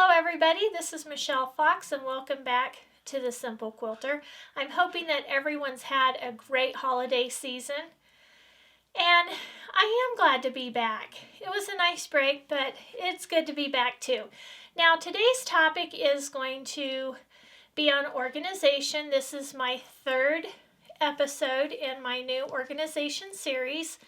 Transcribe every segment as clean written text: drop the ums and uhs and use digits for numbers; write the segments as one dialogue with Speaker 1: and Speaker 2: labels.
Speaker 1: Hello everybody, this is Michelle Fox and welcome back to The Simple Quilter. I'm hoping that everyone's had a great holiday season and I am glad to be back. It was a nice break, but it's good to be back too. Now today's topic is going to be on organization. This is my third episode in my new organization series,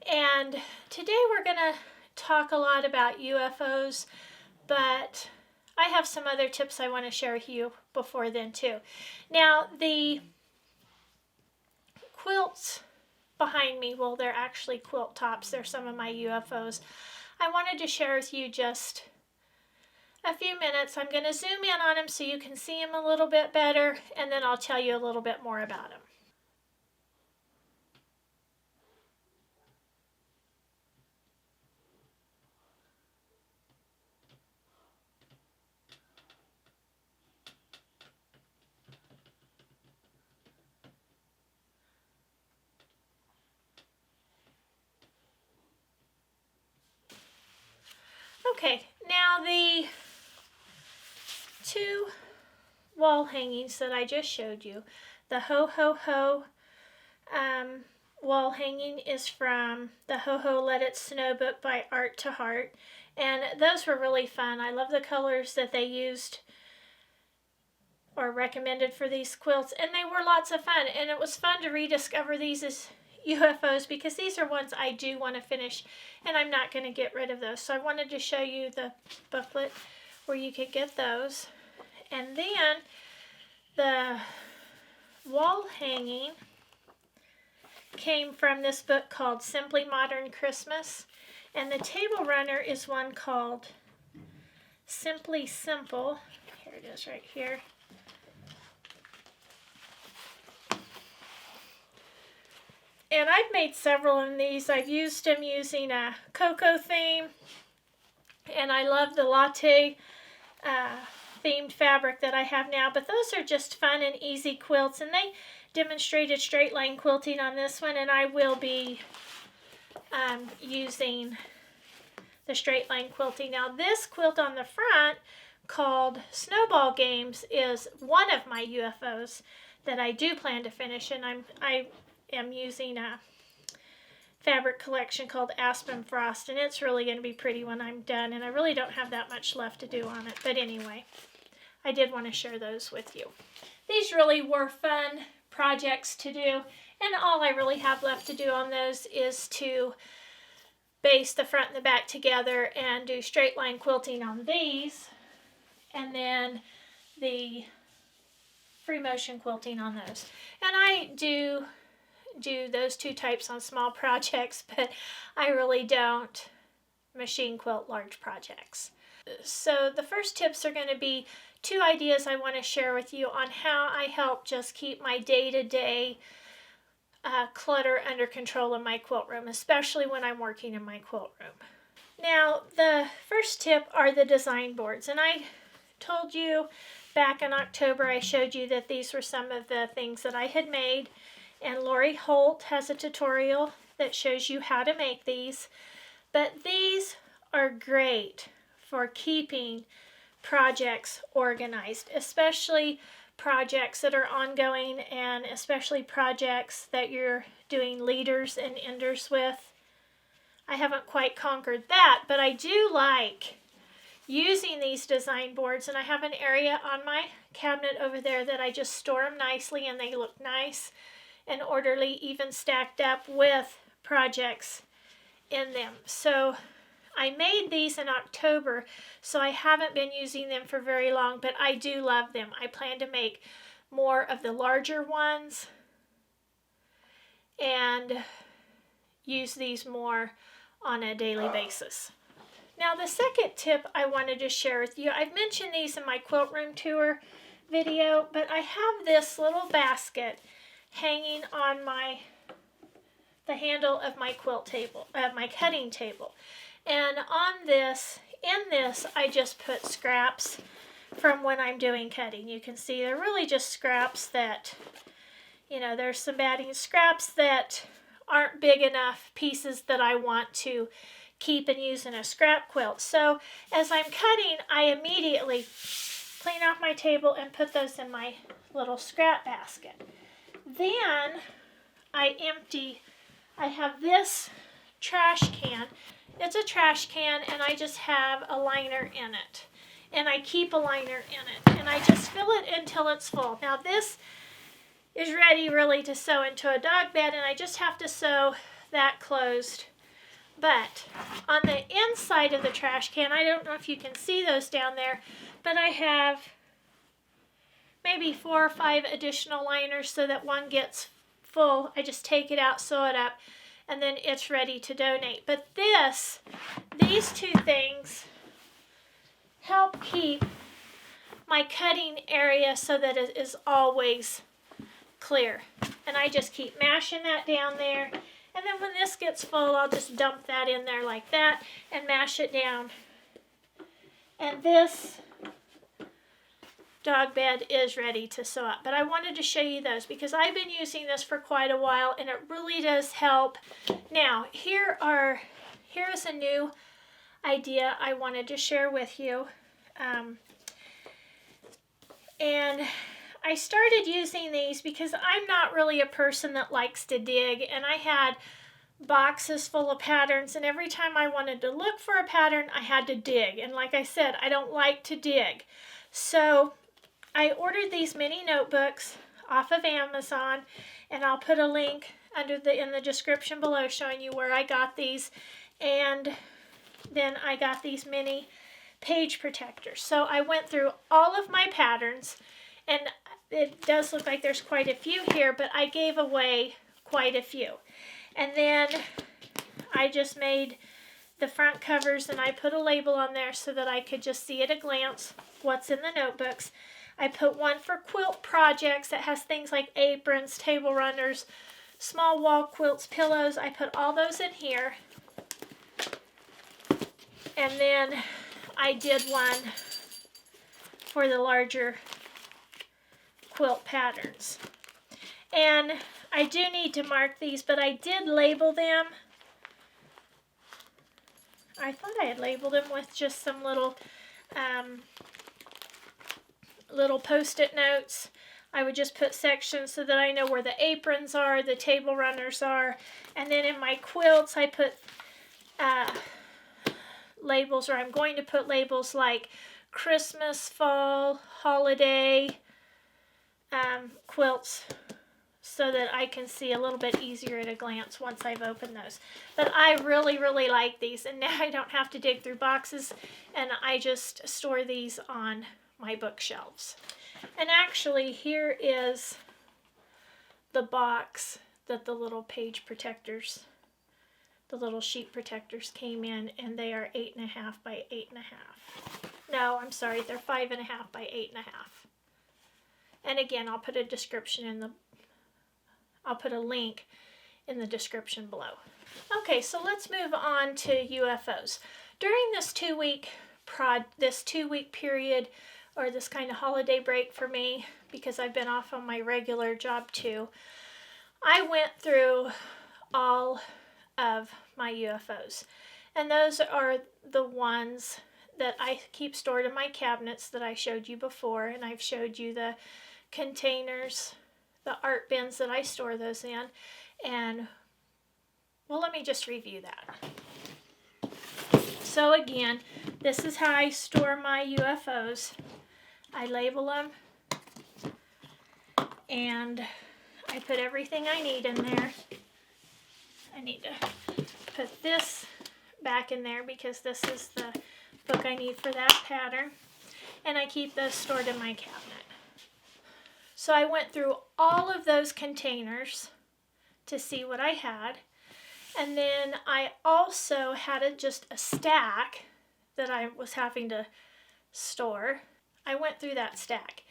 Speaker 1: and today we're going to talk a lot about UFOs, but I have some other tips I want to share with you before then too. Now the quilts behind me, well, they're actually quilt tops. They're some of my UFOs. I wanted to share with you just a few minutes. I'm going to zoom in on them so you can see them a little bit better, and then I'll tell you a little bit more about them. Okay, now the two wall hangings that I just showed you, the Ho Ho Ho wall hanging is from the Ho Ho Let It Snow book by Art to Heart, and those were really fun. I love the colors that they used or recommended for these quilts, and they were lots of fun, and it was fun to rediscover these as UFOs because these are ones I do want to finish and I'm not going to get rid of those. So I wanted to show you the booklet where you could get those. And then the wall hanging came from this book called Simply Modern Christmas, and the table runner is one called Simply Simple. Here it is right here. And I've made several of these. I've used them using a cocoa theme, and I love the latte themed fabric that I have now, but those are just fun and easy quilts, and they demonstrated straight line quilting on this one, and I will be using the straight line quilting. Now this quilt on the front called Snowball Games is one of my UFOs that I do plan to finish, and I am using a fabric collection called Aspen Frost, and it's really going to be pretty when I'm done, and I really don't have that much left to do on it, but anyway, I did want to share those with you. These really were fun projects to do, and all I really have left to do on those is to baste the front and the back together and do straight line quilting on these, and then the free motion quilting on those. And I do those two types on small projects, but I really don't machine quilt large projects. So the first tips are going to be two ideas I want to share with you on how I help just keep my day-to-day clutter under control in my quilt room, especially when I'm working in my quilt room. Now the first tip are the design boards, and I told you back in October I showed you that these were some of the things that I had made. And Lori Holt has a tutorial that shows you how to make these. But these are great for keeping projects organized, especially projects that are ongoing, and especially projects that you're doing leaders and enders with. I haven't quite conquered that, but I do like using these design boards, and I have an area on my cabinet over there that I just store them nicely, and they look nice and orderly, even stacked up with projects in them. So I made these in October, so I haven't been using them for very long, but I do love them. I plan to make more of the larger ones and use these more on a daily basis. Now the second tip I wanted to share with you, I've mentioned these in my quilt room tour video, but I have this little basket hanging on the handle of my quilt table, my cutting table. And on this, in this, I just put scraps from when I'm doing cutting. You can see they're really just scraps that, there's some batting scraps that aren't big enough pieces that I want to keep and use in a scrap quilt. So as I'm cutting, I immediately clean off my table and put those in my little scrap basket. Then I have this trash can. It's a trash can, and I just have a liner in it. And I keep a liner in it, and I just fill it until it's full. Now this is ready really to sew into a dog bed, and I just have to sew that closed. But on the inside of the trash can, I don't know if you can see those down there, but I have maybe 4 or 5 additional liners so that one gets full. I just take it out, sew it up, and then it's ready to donate. But these two things help keep my cutting area so that it is always clear. And I just keep mashing that down there. And then when this gets full, I'll just dump that in there like that and mash it down. And this dog bed is ready to sew up. But I wanted to show you those because I've been using this for quite a while, and it really does help. Now, here is a new idea I wanted to share with you. And I started using these because I'm not really a person that likes to dig, and I had boxes full of patterns, and every time I wanted to look for a pattern, I had to dig. And like I said, I don't like to dig. So I ordered these mini notebooks off of Amazon, and I'll put a link in the description below showing you where I got these. And then I got these mini page protectors. So I went through all of my patterns, and it does look like there's quite a few here, but I gave away quite a few. And then I just made the front covers, and I put a label on there so that I could just see at a glance what's in the notebooks. I put one for quilt projects that has things like aprons, table runners, small wall quilts, pillows. I put all those in here. And then I did one for the larger quilt patterns. And I do need to mark these, but I did label them. I thought I had labeled them with just some little post-it notes. I would just put sections so that I know where the aprons are, the table runners are, and then in my quilts I put labels, or I'm going to put labels like Christmas, fall, holiday quilts, so that I can see a little bit easier at a glance once I've opened those. But I really, really like these, and now I don't have to dig through boxes, and I just store these on my bookshelves. And actually, here is the box that the little page protectors, the little sheet protectors came in, and they are 8.5 by 8.5. No, I'm sorry, they're 5.5 by 8.5. And again, I'll put a link in the description below. Okay, so let's move on to UFOs. During this 2-week period, or this kind of holiday break for me, because I've been off on my regular job too, I went through all of my UFOs. And those are the ones that I keep stored in my cabinets that I showed you before, and I've showed you the containers, the art bins that I store those in. And well, let me just review that. So again, this is how I store my UFOs. I label them, and I put everything I need in there. I need to put this back in there because this is the book I need for that pattern, and I keep those stored in my cabinet. So I went through all of those containers to see what I had, and then I also had just a stack that I was having to store. I went through that stack,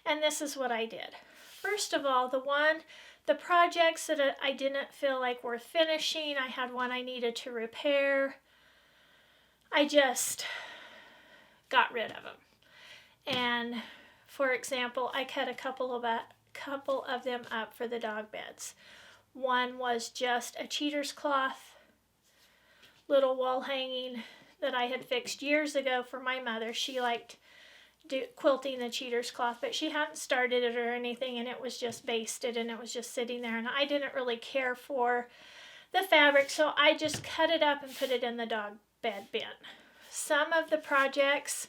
Speaker 1: and this is what I did. First of all, the projects that I didn't feel like were finishing, I had one I needed to repair, I just got rid of them. And for example, I cut a couple of them up for the dog beds. One was just a cheater's cloth little wall hanging that I had fixed years ago for my mother. She liked quilting the cheater's cloth, but she hadn't started it or anything, and it was just basted and it was just sitting there, and I didn't really care for the fabric, so I just cut it up and put it in the dog bed bin. Some of the projects,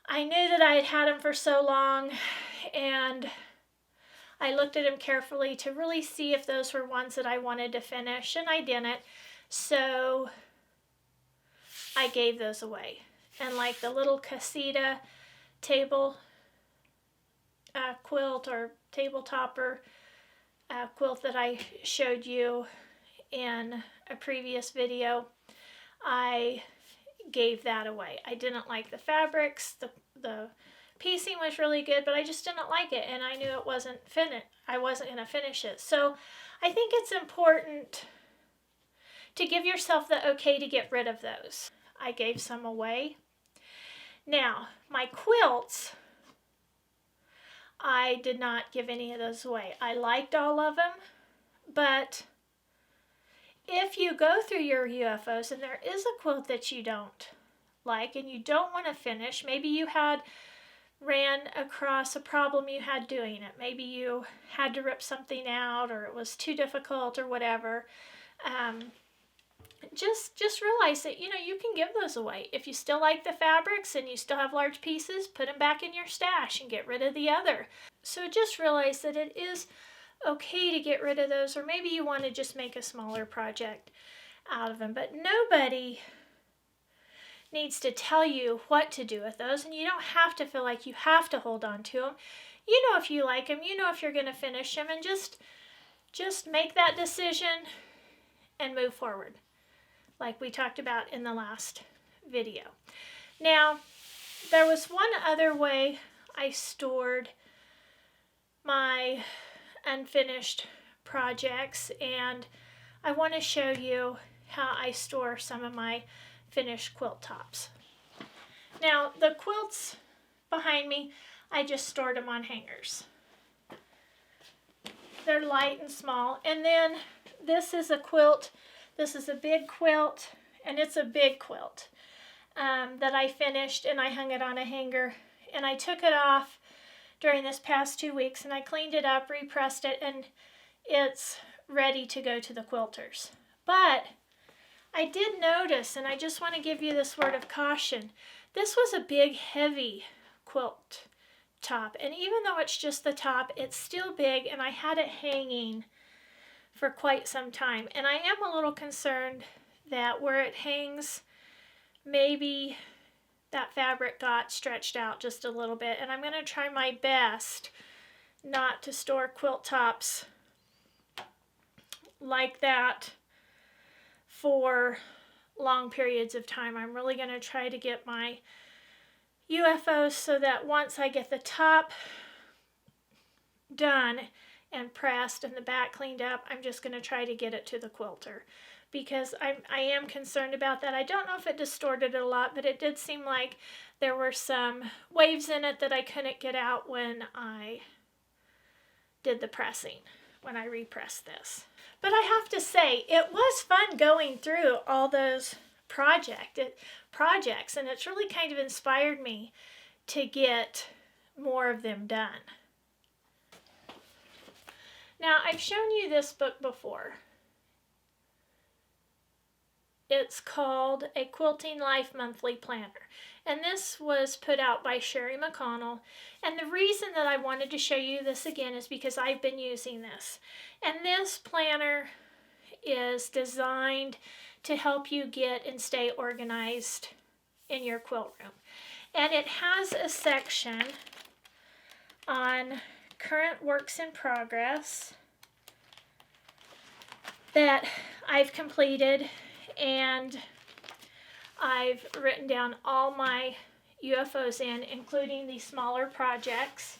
Speaker 1: I knew that I had had them for so long, and I looked at them carefully to really see if those were ones that I wanted to finish, and I didn't, so I gave those away. And like the little casita table quilt or table topper quilt that I showed you in a previous video, I gave that away. I didn't like the fabrics, the piecing was really good, but I just didn't like it, and I knew it wasn't finished. I wasn't going to finish it. So I think it's important to give yourself the okay to get rid of those. I gave some away. Now, my quilts, I did not give any of those away. I liked all of them, but if you go through your UFOs and there is a quilt that you don't like and you don't want to finish, maybe you ran across a problem you had doing it. Maybe you had to rip something out, or it was too difficult, or whatever. Just realize that, you can give those away. If you still like the fabrics and you still have large pieces, put them back in your stash and get rid of the other. So just realize that it is okay to get rid of those, or maybe you want to just make a smaller project out of them. But nobody needs to tell you what to do with those, and you don't have to feel like you have to hold on to them. You know if you like them, you know if you're going to finish them, and just make that decision and move forward, like we talked about in the last video. Now, there was one other way I stored my unfinished projects, and I want to show you how I store some of my finished quilt tops. Now, the quilts behind me, I just stored them on hangers. They're light and small. And then this is a quilt. This is a big quilt, and it's a big quilt that I finished, and I hung it on a hanger, and I took it off during this past 2 weeks, and I cleaned it up, repressed it, and it's ready to go to the quilters. But I did notice, and I just want to give you this word of caution, this was a big, heavy quilt top, and even though it's just the top, it's still big, and I had it hanging for quite some time, and I am a little concerned that where it hangs, maybe that fabric got stretched out just a little bit, and I'm going to try my best not to store quilt tops like that for long periods of time. I'm really going to try to get my UFOs so that once I get the top done and pressed and the back cleaned up, I'm just going to try to get it to the quilter, because I am concerned about that. I don't know if it distorted it a lot, but it did seem like there were some waves in it that I couldn't get out when I did the pressing, when I repressed this. But I have to say, it was fun going through all those projects, and it's really kind of inspired me to get more of them done. Now, I've shown you this book before. It's called A Quilting Life Monthly Planner, and this was put out by Sherry McConnell, and the reason that I wanted to show you this again is because I've been using this, and this planner is designed to help you get and stay organized in your quilt room, and it has a section on current works in progress that I've completed, and I've written down all my UFOs in, including the smaller projects.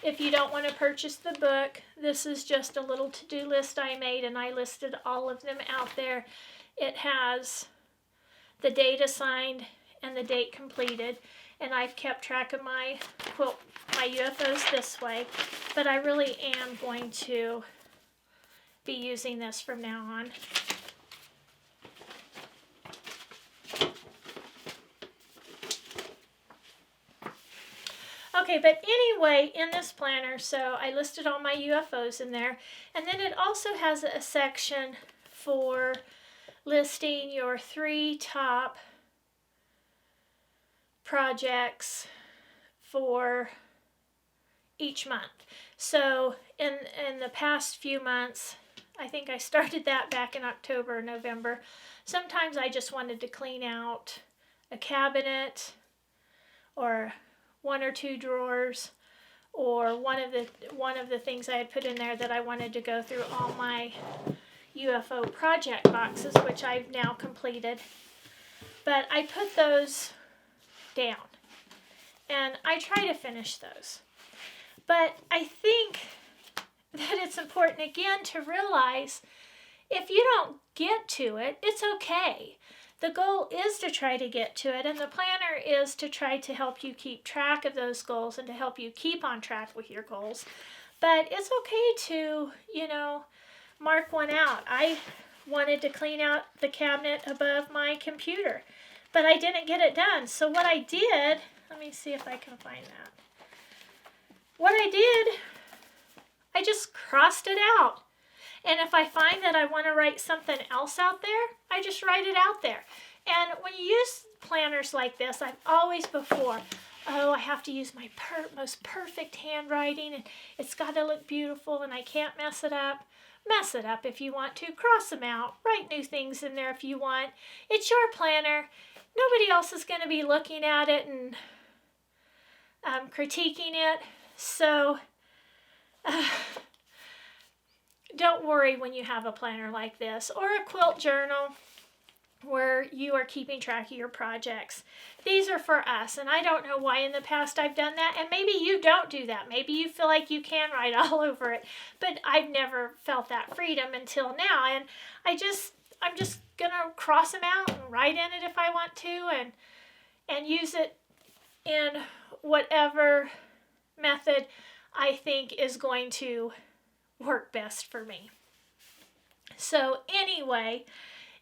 Speaker 1: If you don't want to purchase the book, this is just a little to-do list I made, and I listed all of them out there. It has the date assigned and the date completed, and I've kept track of my UFOs this way, but I really am going to be using this from now on. Okay, but anyway, in this planner, so I listed all my UFOs in there, and then it also has a section for listing your 3 top projects for each month. So in the past few months, I think I started that back in October, November. Sometimes I just wanted to clean out a cabinet or 1 or 2 drawers, or one of the things I had put in there that I wanted to go through all my UFO project boxes, which I've now completed. But I put those down and I try to finish those. But I think that it's important again to realize if you don't get to it, it's okay. The goal is to try to get to it, and the planner is to try to help you keep track of those goals and to help you keep on track with your goals. But it's okay to, mark one out. I wanted to clean out the cabinet above my computer, but I didn't get it done. So what I did, let me see if I can find that. What I did, I just crossed it out. And if I find that I want to write something else out there, I just write it out there. And when you use planners like this, I've always before, I have to use my most perfect handwriting, and it's got to look beautiful, and I can't mess it up. Mess it up if you want to. Cross them out. Write new things in there if you want. It's your planner. Nobody else is going to be looking at it and critiquing it. So don't worry when you have a planner like this or a quilt journal where you are keeping track of your projects. These are for us, and I don't know why in the past I've done that, and maybe you don't do that. Maybe you feel like you can write all over it, but I've never felt that freedom until now, and I'm just gonna cross them out and write in it if I want to, and use it in whatever method I think is going to work best for me. So anyway,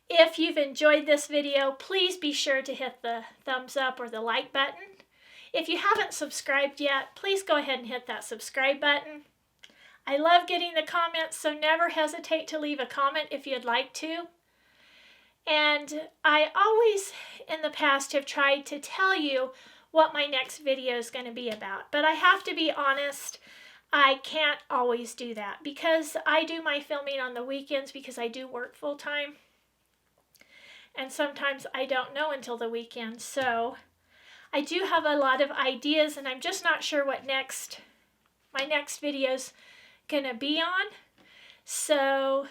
Speaker 1: if you've enjoyed this video, please be sure to hit the thumbs up or the like button. If you haven't subscribed yet, please go ahead and hit that subscribe button. I love getting the comments, so never hesitate to leave a comment if you'd like to. And I always in the past have tried to tell you what my next video is going to be about. But I have to be honest, I can't always do that because I do my filming on the weekends because I do work full time. And sometimes I don't know until the weekend. So I do have a lot of ideas, and I'm just not sure what my next video's gonna be on. So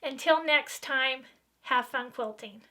Speaker 1: until next time, have fun quilting.